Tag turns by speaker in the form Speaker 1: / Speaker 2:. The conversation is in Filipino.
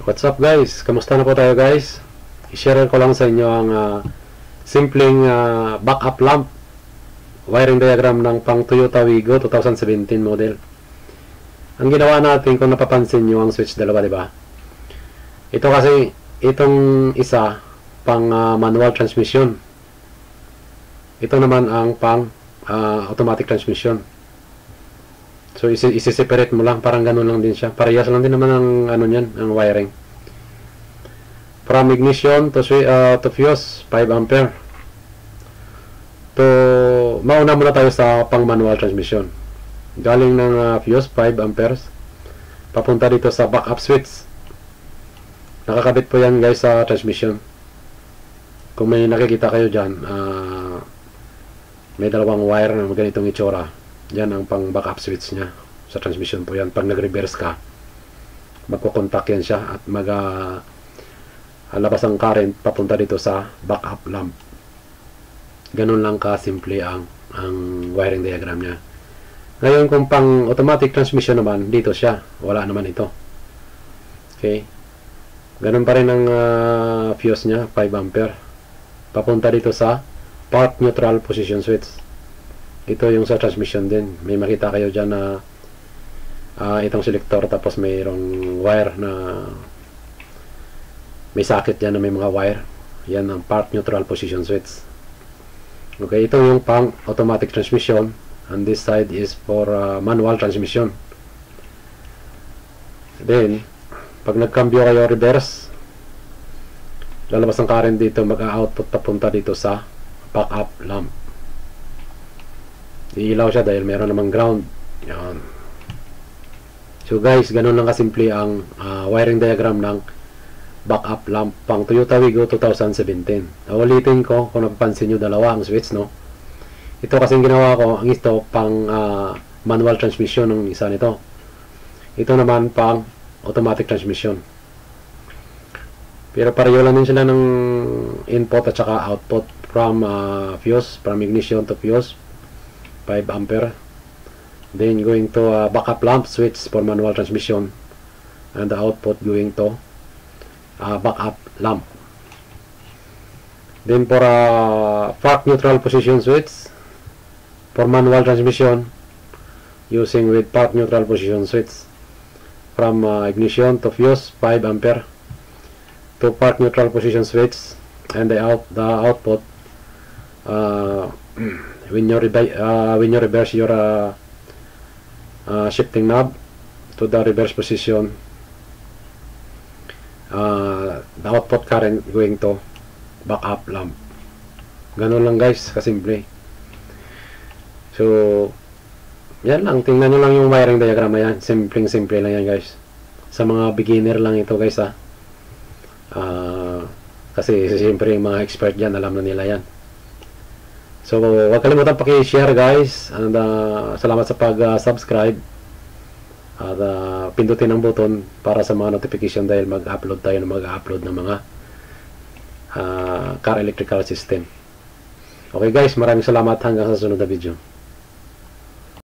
Speaker 1: What's up guys? Kamusta na po tayo guys? I-share ko lang sa inyo ang simpleng backup lamp wiring diagram ng pang Toyota Wigo 2017 model. Ang ginawa natin, kung napapansin nyo, ang switch dalawa, diba? Ito kasi, itong isa pang manual transmission. Ito naman ang pang automatic transmission. So, isi-separate mo lang. Parang ganun lang din siya. Parehas lang din naman ang ano niyan, ang wiring. From ignition to fuse, 5 ampere. Mauna muna tayo sa pang manual transmission. Galing ng fuse, 5 amperes. Papunta dito sa backup switch. Nakakabit po yan guys sa transmission. Kung may nakikita kayo dyan, may dalawang wire na ganitong itsura. Yan ang pang backup switch nya sa transmission po yan. Pag nag-reverse ka, magkukontak yan siya at labas ang current papunta dito sa backup lamp. Ganun lang ka-simple ang wiring diagram nya. Ngayon kung pang automatic transmission naman, dito siya. Wala naman ito. Okay. Ganun pa rin ang fuse nya, 5 ampere. Papunta dito sa part neutral position switch. Ito yung sa transmission din. May makita kayo dyan na itong selector, tapos mayroong wire na may sakit dyan na may mga wire. Yan ang part neutral position switch. Okay, ito yung pang automatic transmission, and this side is for manual transmission. Then pag nagkambyo kayo reverse, lalabas ang current dito, mag-output papunta dito sa backup lamp. Iilaw siya dahil meron namang ground. Yan. So guys, ganun lang kasimple ang wiring diagram ng backup lamp pang Toyota Wigo 2017. Ulitin ko, kung napapansin nyo, dalawa ang switch, no? Ito kasing ginawa ko, ang ito pang manual transmission ng isa nito. Ito naman pang automatic transmission. Pero pareho lang din sila ng input at saka output from fuse, from ignition to fuse, 5 ampere. Then going to backup lamp switch for manual transmission, and the output going to backup lamp. Then for part neutral position switch for manual transmission, using with part neutral position switch from ignition to fuse, 5 ampere, to part neutral position switch, and the output when you reverse your shifting knob to the reverse position, the output current going to backup lamp. Ganun lang guys, kasimple. So yan lang, tingnan nyo lang yung wiring diagram na yan. Simple lang yan guys. Sa mga beginner lang ito guys ha. Kasi siyempre yung mga expert dyan, alam na nila yan. So huwag kalimutan paki-share guys, and salamat sa pag-subscribe, at pindutin ang button para sa mga notification dahil mag-upload tayo ng mga car electrical system. Okay guys, maraming salamat, hanggang sa sunod na video.